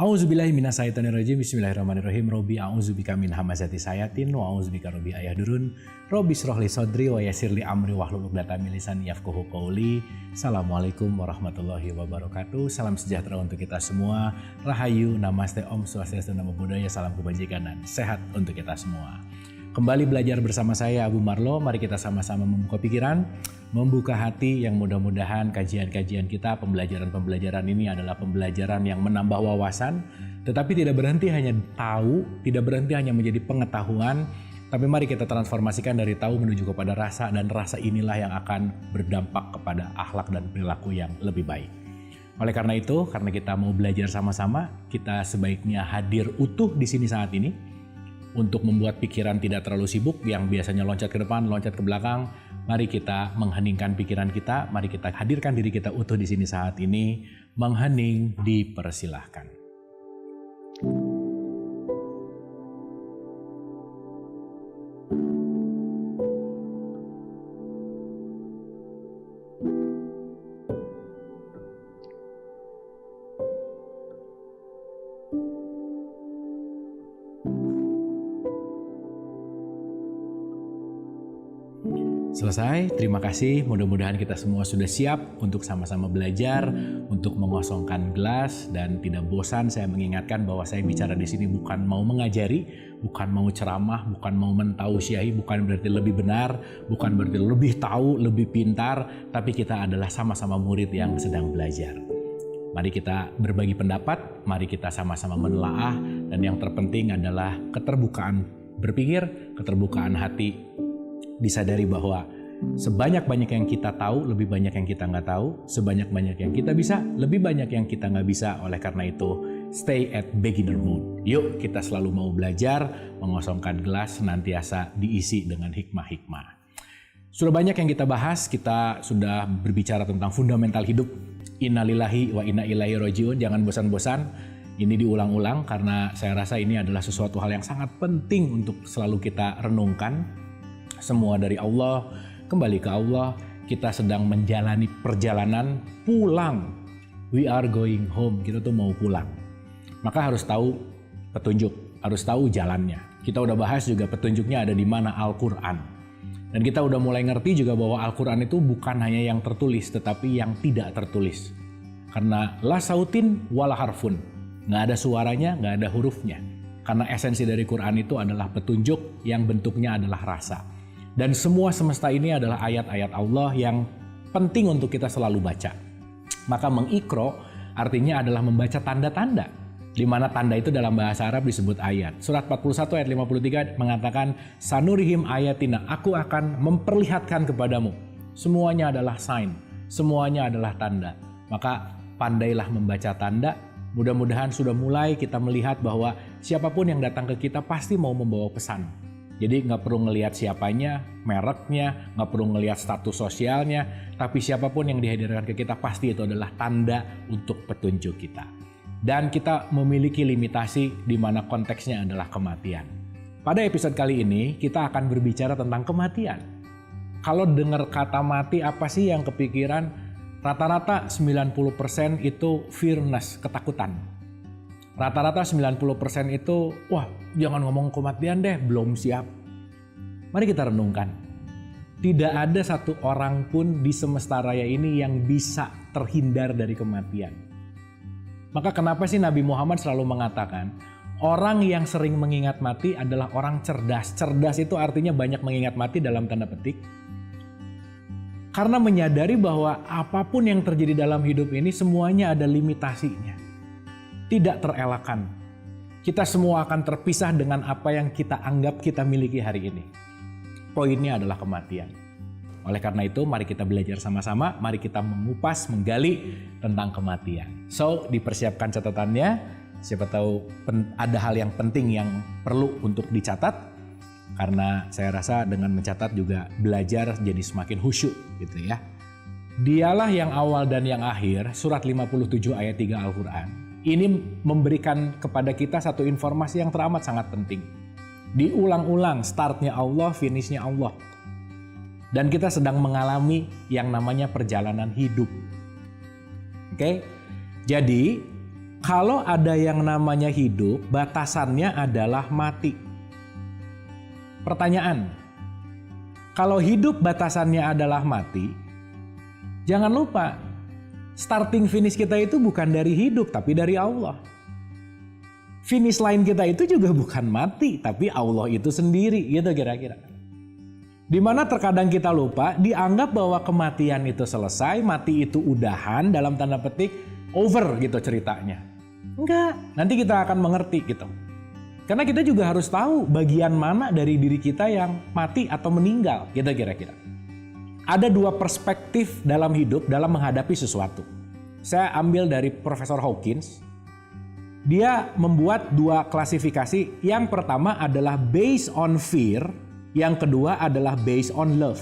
A'udzubillahi minasyaitonirrajim. Bismillahirrahmanirrahim. Robbi a'udzubika min hamazati sayatin wa a'udzubika robbi ayahdurun. Robbi shrahli sadri wa yassirli amri wahlul 'uqdatam min lisani yafqahu qawli. Assalamualaikum warahmatullahi wabarakatuh. Salam sejahtera untuk kita semua. Rahayu, namaste, om swastiastu, namo buddhaya, salam kebajikan dan sehat untuk kita semua. Kembali belajar bersama saya Abu Marlo. Mari kita sama-sama membuka pikiran, membuka hati, yang mudah-mudahan kajian-kajian kita, pembelajaran-pembelajaran ini adalah pembelajaran yang menambah wawasan, tetapi tidak berhenti hanya tahu, tidak berhenti hanya menjadi pengetahuan, tapi mari kita transformasikan dari tahu menuju kepada rasa, dan rasa inilah yang akan berdampak kepada akhlak dan perilaku yang lebih baik. Oleh karena itu, karena kita mau belajar sama-sama, kita sebaiknya hadir utuh di sini saat ini, untuk membuat pikiran tidak terlalu sibuk yang biasanya loncat ke depan, loncat ke belakang. Mari kita mengheningkan pikiran kita, mari kita hadirkan diri kita utuh di sini saat ini. Menghening dipersilahkan. Selesai, terima kasih. Mudah-mudahan kita semua sudah siap untuk sama-sama belajar, untuk mengosongkan gelas dan tidak bosan. Saya mengingatkan bahwa saya bicara di sini bukan mau mengajari, bukan mau ceramah, bukan mau mentausiahi, bukan berarti lebih benar, bukan berarti lebih tahu, lebih pintar, tapi kita adalah sama-sama murid yang sedang belajar. Mari kita berbagi pendapat, mari kita sama-sama menelaah, dan yang terpenting adalah keterbukaan berpikir, keterbukaan hati. Disadari bahwa sebanyak-banyak yang kita tahu, lebih banyak yang kita nggak tahu. Sebanyak-banyak yang kita bisa, lebih banyak yang kita nggak bisa. Oleh karena itu, stay at beginner mode. Yuk, kita selalu mau belajar, mengosongkan gelas, senantiasa diisi dengan hikmah-hikmah. Sudah banyak yang kita bahas, kita sudah berbicara tentang fundamental hidup. Innalillahi wa inna ilaihi rajiun. Jangan bosan-bosan. Ini diulang-ulang karena saya rasa ini adalah sesuatu hal yang sangat penting untuk selalu kita renungkan. Semua dari Allah, kembali ke Allah. Kita sedang menjalani perjalanan pulang. We are going home, kita tuh mau pulang. Maka harus tahu petunjuk, harus tahu jalannya. Kita udah bahas juga petunjuknya ada di mana, Al-Quran. Dan kita udah mulai ngerti juga bahwa Al-Quran itu bukan hanya yang tertulis, tetapi yang tidak tertulis. Karena la sautin wala harfun, nggak ada suaranya, nggak ada hurufnya. Karena esensi dari Quran itu adalah petunjuk yang bentuknya adalah rasa. Dan semua semesta ini adalah ayat-ayat Allah yang penting untuk kita selalu baca. Maka mengikro artinya adalah membaca tanda-tanda. Di mana tanda itu dalam bahasa Arab disebut ayat. Surat 41 ayat 53 mengatakan, Sanurihim ayatina, aku akan memperlihatkan kepadamu. Semuanya adalah sign, semuanya adalah tanda. Maka pandailah membaca tanda. Mudah-mudahan sudah mulai kita melihat bahwa siapapun yang datang ke kita pasti mau membawa pesan. Jadi nggak perlu ngelihat siapanya, mereknya, nggak perlu ngelihat status sosialnya, tapi siapapun yang dihadirkan ke kita pasti itu adalah tanda untuk petunjuk kita. Dan kita memiliki limitasi di mana konteksnya adalah kematian. Pada episode kali ini kita akan berbicara tentang kematian. Kalau dengar kata mati, apa sih yang kepikiran? Rata-rata 90% itu fearness, ketakutan. Rata-rata 90% itu, wah jangan ngomong kematian deh, belum siap. Mari kita renungkan. Tidak ada satu orang pun di semesta raya ini yang bisa terhindar dari kematian. Maka kenapa sih Nabi Muhammad selalu mengatakan, orang yang sering mengingat mati adalah orang cerdas. Cerdas itu artinya banyak mengingat mati dalam tanda petik. Karena menyadari bahwa apapun yang terjadi dalam hidup ini semuanya ada limitasinya. Tidak terelakkan. Kita semua akan terpisah dengan apa yang kita anggap kita miliki hari ini. Poinnya adalah kematian. Oleh karena itu, mari kita belajar sama-sama. Mari kita mengupas, menggali tentang kematian. So, dipersiapkan catatannya. Siapa tahu ada hal yang penting yang perlu untuk dicatat. Karena saya rasa dengan mencatat juga belajar jadi semakin khusyuk gitu ya. Dialah yang awal dan yang akhir, surat 57 ayat 3 Al-Quran. Ini memberikan kepada kita satu informasi yang teramat sangat penting. Diulang-ulang, startnya Allah, finishnya Allah. Dan kita sedang mengalami yang namanya perjalanan hidup. Oke? Jadi, Kalau ada yang namanya hidup, batasannya adalah mati. Pertanyaan, kalau hidup batasannya adalah mati, jangan lupa, starting finish kita itu bukan dari hidup, tapi dari Allah. Finish line kita itu juga bukan mati, tapi Allah itu sendiri, gitu kira-kira. Dimana terkadang kita lupa, dianggap bahwa kematian itu selesai, mati itu udahan, dalam tanda petik, over gitu ceritanya. Enggak, nanti kita akan mengerti gitu. Karena kita juga harus tahu bagian mana dari diri kita yang mati atau meninggal, gitu kira-kira. Ada dua perspektif dalam hidup dalam menghadapi sesuatu. Saya ambil dari Profesor Hawkins. Dia membuat dua klasifikasi. Yang pertama adalah based on fear, yang kedua adalah based on love.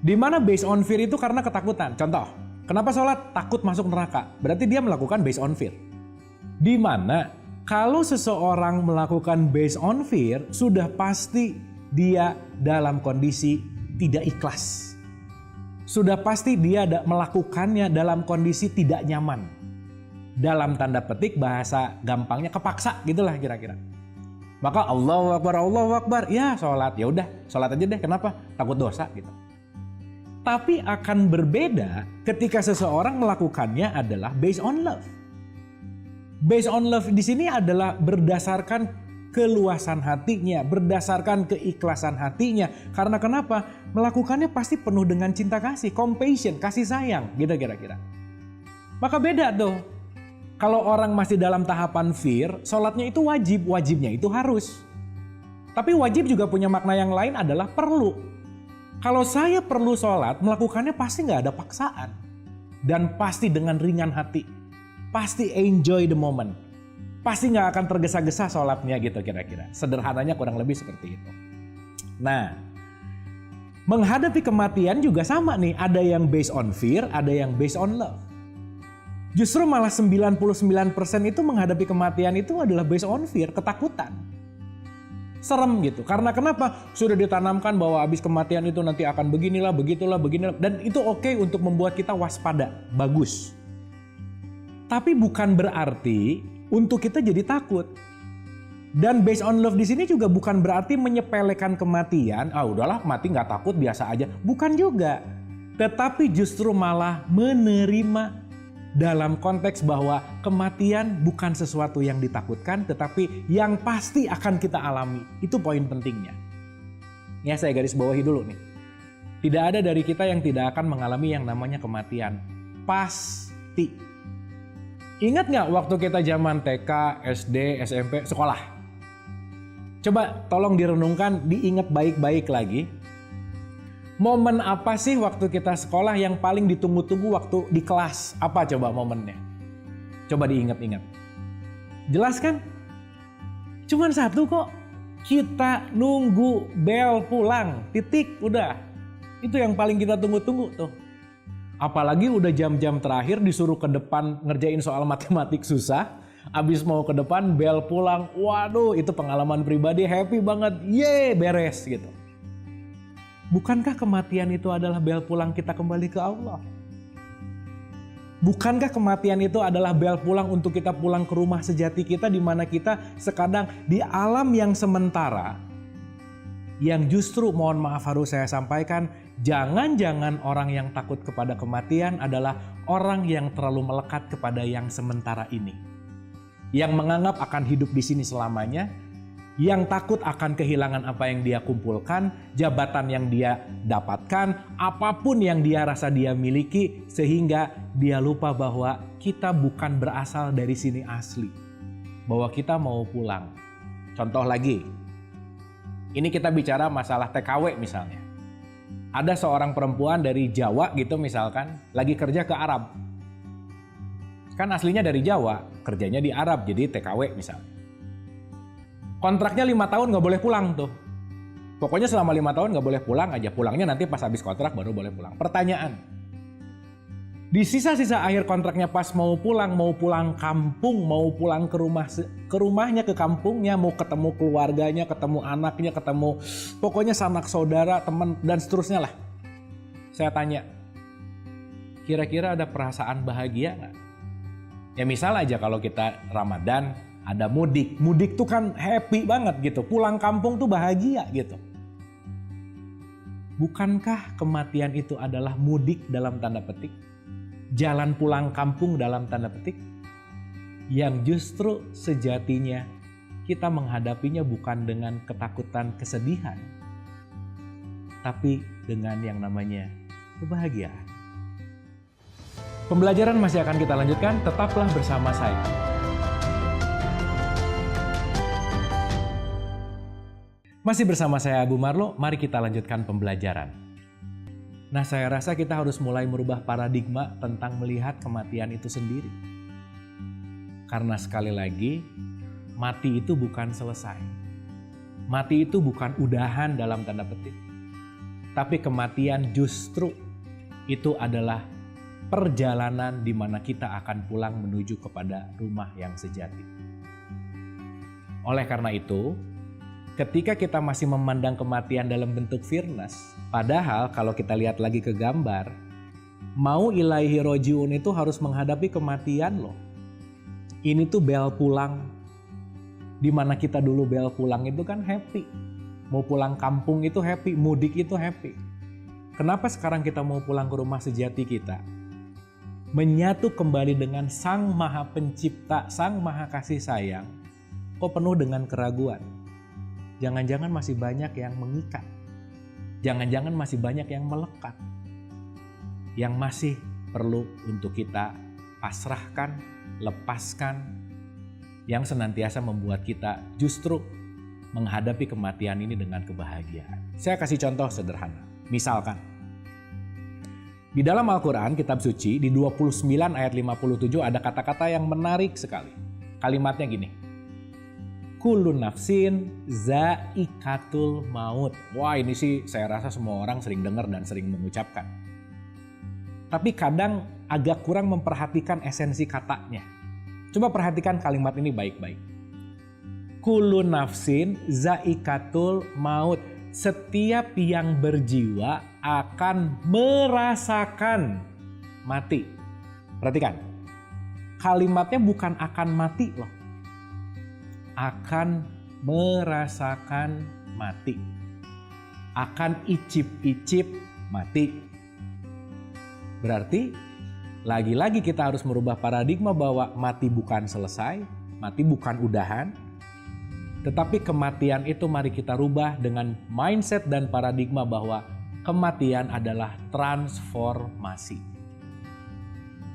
Di mana based on fear itu karena ketakutan. Contoh, kenapa sholat takut masuk neraka? Berarti dia melakukan based on fear. Di mana kalau seseorang melakukan based on fear, sudah pasti dia dalam kondisi tidak ikhlas. Sudah pasti dia melakukannya dalam kondisi tidak nyaman. Dalam tanda petik, bahasa gampangnya kepaksa gitulah kira-kira. Maka Allahu Akbar, ya sholat, ya udah sholat aja deh. Kenapa? Takut dosa gitu. Tapi akan berbeda ketika seseorang melakukannya adalah based on love. Based on love di sini adalah berdasarkan keluasan hatinya, berdasarkan keikhlasan hatinya. Karena kenapa? Melakukannya pasti penuh dengan cinta kasih, compassion, kasih sayang, gitu kira-kira. Maka beda tuh. Kalau orang masih dalam tahapan fear, sholatnya itu wajib, wajibnya itu harus. Tapi wajib juga punya makna yang lain adalah perlu. Kalau saya perlu sholat, melakukannya pasti nggak ada paksaan. Dan pasti dengan ringan hati. Pasti enjoy the moment. Pasti nggak akan tergesa-gesa sholatnya gitu kira-kira. Sederhananya kurang lebih seperti itu. Nah, menghadapi kematian juga sama nih. Ada yang based on fear, ada yang based on love. Justru malah 99% itu menghadapi kematian itu adalah based on fear, ketakutan. Serem gitu. Karena kenapa? Sudah ditanamkan bahwa habis kematian itu nanti akan beginilah, begitulah, beginilah. Dan itu oke untuk membuat kita waspada. Bagus. Tapi bukan berarti untuk kita jadi takut. Dan based on love di sini juga bukan berarti menyepelekan kematian. Ah udahlah mati nggak takut biasa aja. Bukan juga. Tetapi justru malah menerima dalam konteks bahwa kematian bukan sesuatu yang ditakutkan, tetapi yang pasti akan kita alami. Itu poin pentingnya. Ya saya garis bawahi dulu nih. Tidak ada dari kita yang tidak akan mengalami yang namanya kematian. Pasti. Ingat nggak waktu kita zaman TK, SD, SMP, sekolah? Coba tolong direnungkan, diingat baik-baik lagi. Momen apa sih waktu kita sekolah yang paling ditunggu-tunggu waktu di kelas? Apa coba momennya? Coba diingat-ingat. Jelas kan? Cuman satu kok. Kita nunggu bel pulang. Titik, udah. Itu yang paling kita tunggu-tunggu tuh. Apalagi udah jam-jam terakhir disuruh ke depan ngerjain soal matematik susah. Abis mau ke depan bel pulang. Waduh, itu pengalaman pribadi happy banget. Yeay, beres gitu. Bukankah kematian itu adalah bel pulang kita kembali ke Allah? Bukankah kematian itu adalah bel pulang untuk kita pulang ke rumah sejati kita, di mana kita sekadang di alam yang sementara, yang justru mohon maaf harus saya sampaikan, jangan-jangan orang yang takut kepada kematian adalah orang yang terlalu melekat kepada yang sementara ini. Yang menganggap akan hidup di sini selamanya, yang takut akan kehilangan apa yang dia kumpulkan, jabatan yang dia dapatkan, apapun yang dia rasa dia miliki, sehingga dia lupa bahwa kita bukan berasal dari sini asli. Bahwa kita mau pulang. Contoh lagi, ini kita bicara masalah TKW misalnya. Ada seorang perempuan dari Jawa gitu misalkan, lagi kerja ke Arab. Kan aslinya dari Jawa, kerjanya di Arab, jadi TKW misalnya. Kontraknya 5 tahun nggak boleh pulang tuh. Pokoknya selama 5 tahun nggak boleh pulang aja. Pulangnya nanti pas habis kontrak baru boleh pulang. Pertanyaan. Di sisa-sisa akhir kontraknya pas mau pulang kampung, mau pulang ke rumahnya, ke kampungnya, mau ketemu keluarganya, ketemu anaknya, ketemu pokoknya sanak saudara, teman dan seterusnya lah. Saya tanya, kira-kira ada perasaan bahagia nggak? Ya misal aja kalau kita Ramadan ada mudik. Mudik tuh kan happy banget gitu. Pulang kampung tuh bahagia gitu. Bukankah kematian itu adalah mudik dalam tanda petik? Jalan pulang kampung dalam tanda petik? Yang justru sejatinya kita menghadapinya bukan dengan ketakutan, kesedihan, tapi dengan yang namanya kebahagiaan. Pembelajaran masih akan kita lanjutkan, tetaplah bersama saya. Masih bersama saya Abu Marlo, mari kita lanjutkan pembelajaran. Nah, saya rasa kita harus mulai merubah paradigma tentang melihat kematian itu sendiri. Karena sekali lagi, mati itu bukan selesai. Mati itu bukan udahan dalam tanda petik. Tapi kematian justru itu adalah perjalanan di mana kita akan pulang menuju kepada rumah yang sejati. Oleh karena itu, ketika kita masih memandang kematian dalam bentuk firnas, padahal kalau kita lihat lagi ke gambar, mau ilaihi rojiun itu harus menghadapi kematian loh. Ini tuh bel pulang, di mana kita dulu bel pulang itu kan happy. Mau pulang kampung itu happy, mudik itu happy. Kenapa sekarang kita mau pulang ke rumah sejati kita? Menyatu kembali dengan Sang Maha Pencipta, Sang Maha Kasih Sayang, kok penuh dengan keraguan? Jangan-jangan masih banyak yang mengikat. Jangan-jangan masih banyak yang melekat. Yang masih perlu untuk kita pasrahkan, lepaskan. Yang senantiasa membuat kita justru menghadapi kematian ini dengan kebahagiaan. Saya kasih contoh sederhana. Misalkan, di dalam Al-Quran, kitab suci, di 29 ayat 57 ada kata-kata yang menarik sekali. Kalimatnya gini. Kullu nafsin zaikatul maut. Wah, ini sih saya rasa semua orang sering dengar dan sering mengucapkan. Tapi kadang agak kurang memperhatikan esensi katanya. Coba perhatikan kalimat ini baik-baik. Kullu nafsin zaikatul maut. Setiap yang berjiwa akan merasakan mati. Perhatikan. Kalimatnya bukan akan mati loh. Akan merasakan mati. Akan icip-icip mati. Berarti lagi-lagi kita harus merubah paradigma bahwa mati bukan selesai, mati bukan udahan. Tetapi kematian itu mari kita rubah dengan mindset dan paradigma bahwa kematian adalah transformasi.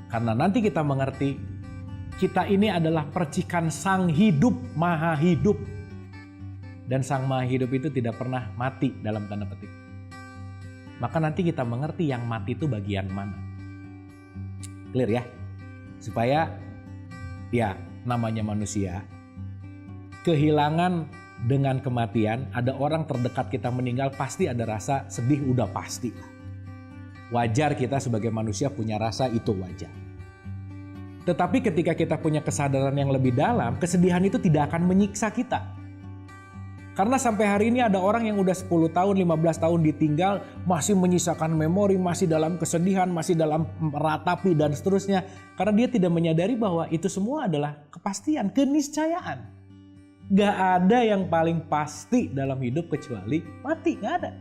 Karena nanti kita mengerti, kita ini adalah percikan Sang Hidup, Maha Hidup. Dan Sang Maha Hidup itu tidak pernah mati dalam tanda petik. Maka nanti kita mengerti yang mati itu bagian mana. Clear ya? Supaya ya namanya manusia, kehilangan dengan kematian, ada orang terdekat kita meninggal pasti ada rasa sedih, udah pasti. Wajar kita sebagai manusia punya rasa, itu wajar. Tetapi ketika kita punya kesadaran yang lebih dalam, kesedihan itu tidak akan menyiksa kita. Karena sampai hari ini ada orang yang udah 10 tahun, 15 tahun ditinggal, masih menyisakan memori, masih dalam kesedihan, masih dalam meratapi dan seterusnya. Karena dia tidak menyadari bahwa itu semua adalah kepastian, keniscayaan. Gak ada yang paling pasti dalam hidup kecuali mati, gak ada.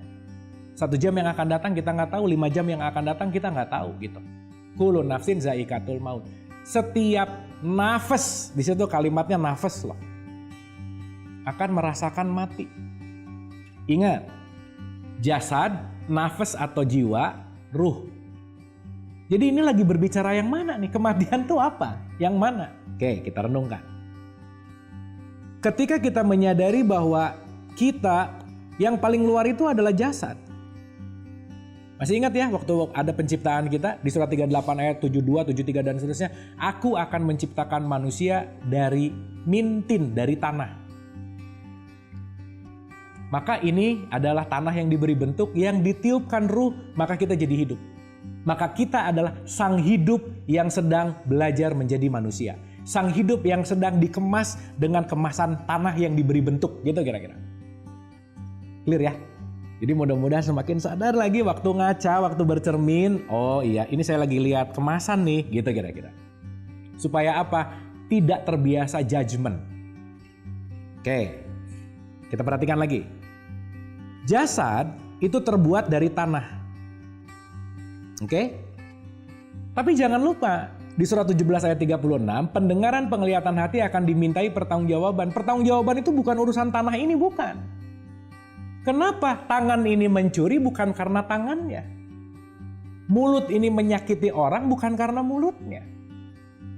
1 jam yang akan datang kita gak tahu, 5 jam yang akan datang kita gak tahu gitu. Kullu nafsin zaikatul maut. Setiap nafas, di situ kalimatnya nafas loh, akan merasakan mati. Ingat, jasad, nafas atau jiwa, ruh. Jadi ini lagi berbicara yang mana nih? Kematian itu apa? Yang mana? Oke, kita renungkan. Ketika kita menyadari bahwa kita yang paling luar itu adalah jasad. Masih ingat ya waktu ada penciptaan kita di surat 38 ayat 72, 73 dan seterusnya. Aku akan menciptakan manusia dari mintin, dari tanah. Maka ini adalah tanah yang diberi bentuk, yang ditiupkan ruh, maka kita jadi hidup. Maka kita adalah sang hidup yang sedang belajar menjadi manusia. Sang hidup yang sedang dikemas dengan kemasan tanah yang diberi bentuk, gitu kira-kira. Clear ya? Jadi mudah-mudahan semakin sadar lagi waktu ngaca, waktu bercermin. Oh iya, ini saya lagi lihat kemasan nih, gitu kira-kira. Supaya apa? Tidak terbiasa judgment. Oke, kita perhatikan lagi. Jasad itu terbuat dari tanah. Oke? Tapi jangan lupa, di surat 17 ayat 36, pendengaran penglihatan hati akan dimintai pertanggungjawaban. Pertanggungjawaban itu bukan urusan tanah ini, bukan. Kenapa tangan ini mencuri? Bukan karena tangannya. Mulut ini menyakiti orang bukan karena mulutnya.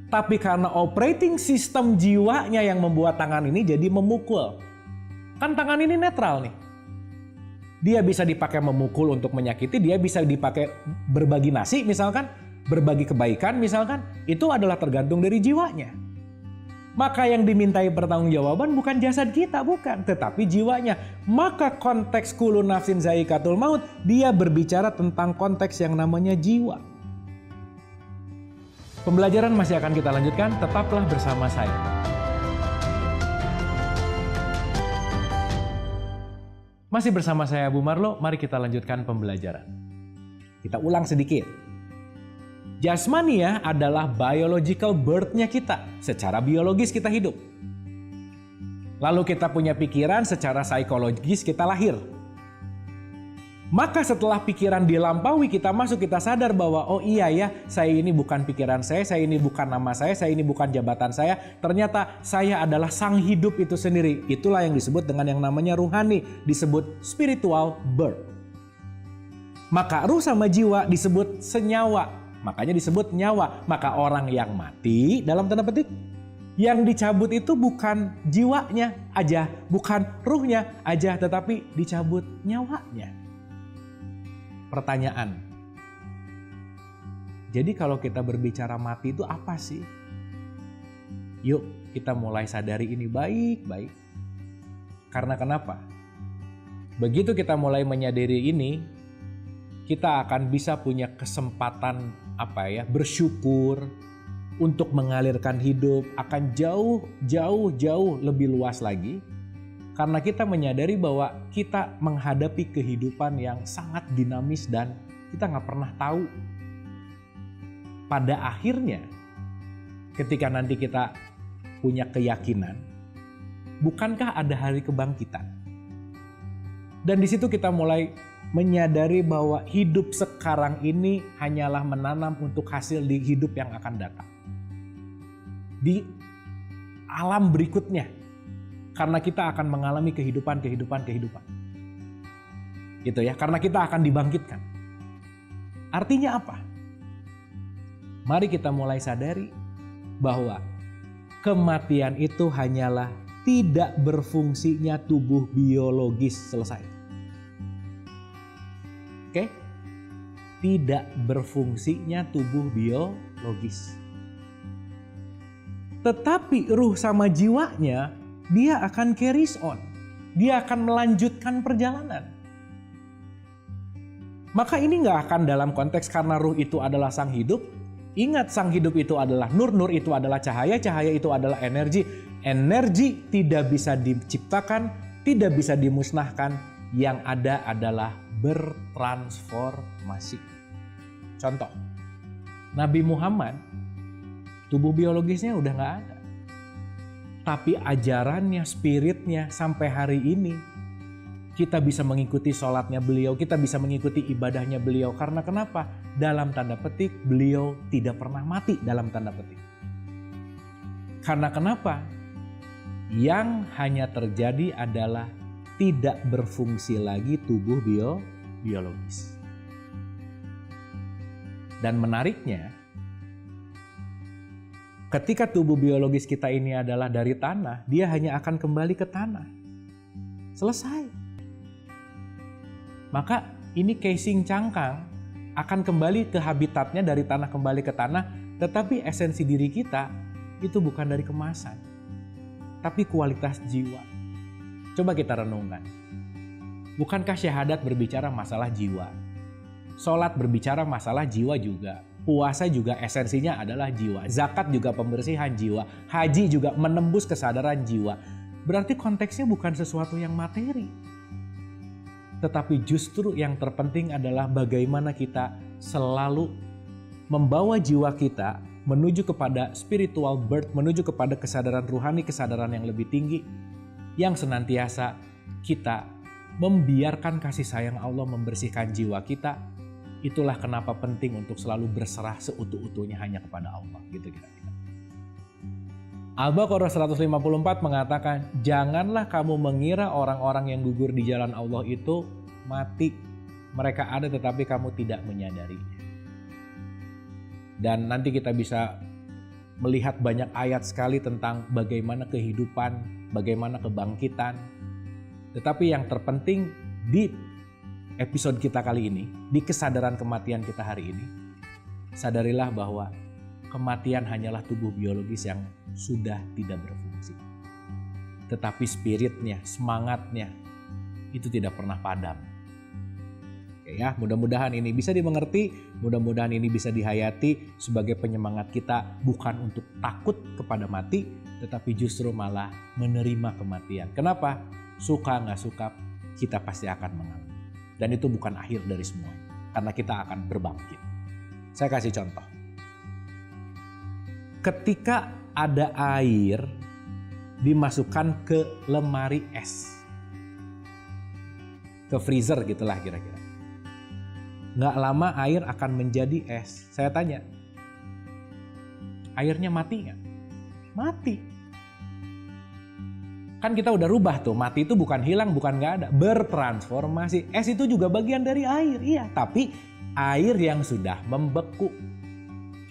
Tapi karena operating system jiwanya yang membuat tangan ini jadi memukul. Kan tangan ini netral nih. Dia bisa dipakai memukul untuk menyakiti, dia bisa dipakai berbagi nasi misalkan, berbagi kebaikan misalkan, itu adalah tergantung dari jiwanya. Maka yang dimintai pertanggungjawaban bukan jasad kita, bukan, tetapi jiwanya. Maka konteks kullu nafsin za'iqatul maut, dia berbicara tentang konteks yang namanya jiwa. Pembelajaran masih akan kita lanjutkan, tetaplah bersama saya. Masih bersama saya Bu Marlo, mari kita lanjutkan pembelajaran. Kita ulang sedikit. Jasmania adalah biological birth-nya kita. Secara biologis kita hidup. Lalu kita punya pikiran, secara psikologis kita lahir. Maka setelah pikiran dilampaui, kita masuk, kita sadar bahwa oh iya ya, saya ini bukan pikiran saya ini bukan nama saya ini bukan jabatan saya. Ternyata saya adalah sang hidup itu sendiri. Itulah yang disebut dengan yang namanya ruhani, disebut spiritual birth. Maka ruh sama jiwa disebut senyawa. Makanya disebut nyawa. Maka orang yang mati dalam tanda petik, yang dicabut itu bukan jiwanya aja, bukan ruhnya aja, tetapi dicabut nyawanya. Pertanyaan. Jadi kalau kita berbicara mati itu apa sih? Yuk kita mulai sadari ini baik-baik. Karena kenapa? Begitu kita mulai menyadari ini, kita akan bisa punya kesempatan bersyukur untuk mengalirkan hidup akan jauh lebih luas lagi. Karena kita menyadari bahwa kita menghadapi kehidupan yang sangat dinamis dan kita nggak pernah tahu. Pada akhirnya, ketika nanti kita punya keyakinan, bukankah ada hari kebangkitan? Dan di situ kita mulai menyadari bahwa hidup sekarang ini hanyalah menanam untuk hasil di hidup yang akan datang. Di alam berikutnya. Karena kita akan mengalami kehidupan. Gitu ya, karena kita akan dibangkitkan. Artinya apa? Mari kita mulai sadari bahwa kematian itu hanyalah tidak berfungsinya tubuh biologis selesai. Oke? Tidak berfungsinya tubuh biologis. Tetapi ruh sama jiwanya, dia akan carries on. Dia akan melanjutkan perjalanan. Maka ini gak akan dalam konteks karena ruh itu adalah sang hidup. Ingat, sang hidup itu adalah nur, nur itu adalah cahaya, cahaya itu adalah energi. Energi tidak bisa diciptakan, tidak bisa dimusnahkan. Yang ada adalah bertransformasi. Contoh, Nabi Muhammad, tubuh biologisnya udah gak ada. Tapi ajarannya, spiritnya sampai hari ini kita bisa mengikuti sholatnya beliau, kita bisa mengikuti ibadahnya beliau. Karena kenapa? Dalam tanda petik beliau tidak pernah mati dalam tanda petik. Karena kenapa? Yang hanya terjadi adalah tidak berfungsi lagi tubuh biologis. Dan menariknya, ketika tubuh biologis kita ini adalah dari tanah, dia hanya akan kembali ke tanah. Selesai. Maka ini casing cangkang akan kembali ke habitatnya, dari tanah kembali ke tanah, tetapi esensi diri kita itu bukan dari kemasan, tapi kualitas jiwa. Coba kita renungkan. Bukankah syahadat berbicara masalah jiwa? Sholat berbicara masalah jiwa juga. Puasa juga esensinya adalah jiwa. Zakat juga pembersihan jiwa. Haji juga menembus kesadaran jiwa. Berarti konteksnya bukan sesuatu yang materi. Tetapi justru yang terpenting adalah bagaimana kita selalu membawa jiwa kita menuju kepada spiritual birth, menuju kepada kesadaran ruhani, kesadaran yang lebih tinggi, yang senantiasa kita membiarkan kasih sayang Allah membersihkan jiwa kita. Itulah kenapa penting untuk selalu berserah seutuh-utuhnya hanya kepada Allah, gitu kira-kira. Al-Baqarah 154 mengatakan, janganlah kamu mengira orang-orang yang gugur di jalan Allah itu mati. Mereka ada tetapi kamu tidak menyadarinya. Dan nanti kita bisa melihat banyak ayat sekali tentang bagaimana kehidupan, bagaimana kebangkitan. Tetapi yang terpenting di episode kita kali ini, di kesadaran kematian kita hari ini, sadarilah bahwa kematian hanyalah tubuh biologis yang sudah tidak berfungsi. Tetapi spiritnya, semangatnya, itu tidak pernah padam. Oke ya, mudah-mudahan ini bisa dimengerti, mudah-mudahan ini bisa dihayati sebagai penyemangat kita, bukan untuk takut kepada mati, tetapi justru malah menerima kematian. Kenapa? Suka nggak suka, kita pasti akan mengalami. Dan itu bukan akhir dari semuanya, karena kita akan berbangkit. Saya kasih contoh. Ketika ada air dimasukkan ke lemari es, ke freezer gitulah kira-kira. Nggak lama air akan menjadi es. Saya tanya, airnya mati nggak? Mati. Kan kita udah rubah tuh, mati itu bukan hilang, bukan nggak ada, bertransformasi. Es itu juga bagian dari air, iya. Tapi air yang sudah membeku.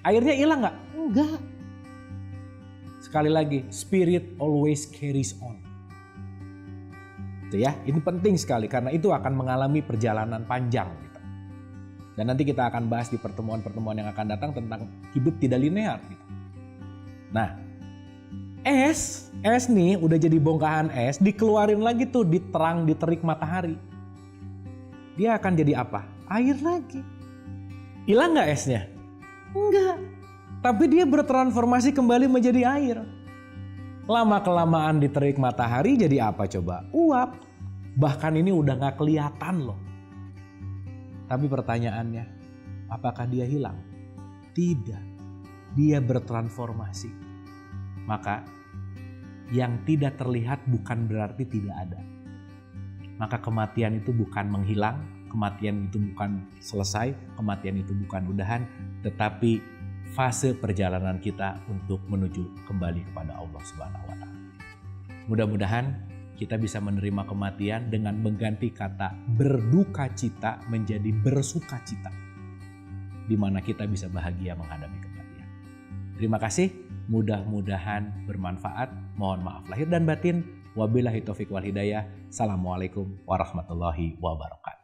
Airnya hilang nggak? Enggak. Sekali lagi, spirit always carries on. Itu ya, ini penting sekali karena itu akan mengalami perjalanan panjang. Gitu. Dan nanti kita akan bahas di pertemuan-pertemuan yang akan datang tentang hidup tidak linear. Gitu. Nah, es nih udah jadi bongkahan es, dikeluarin lagi tuh diterik matahari. Dia akan jadi apa? Air lagi. Hilang nggak esnya? Enggak. Tapi dia bertransformasi kembali menjadi air. Lama-kelamaan diterik matahari jadi apa coba? Uap. Bahkan ini udah gak kelihatan loh. Tapi pertanyaannya, apakah dia hilang? Tidak. Dia bertransformasi. Maka yang tidak terlihat bukan berarti tidak ada. Maka kematian itu bukan menghilang, kematian itu bukan selesai, kematian itu bukan udahan, tetapi fase perjalanan kita untuk menuju kembali kepada Allah Subhanahu wa Ta'ala. Mudah-mudahan kita bisa menerima kematian dengan mengganti kata berduka cita menjadi bersuka cita, di mana kita bisa bahagia menghadapi kematian. Terima kasih, mudah-mudahan bermanfaat. Mohon maaf lahir dan batin. Wabillahi taufiq wal hidayah. Assalamualaikum warahmatullahi wabarakatuh.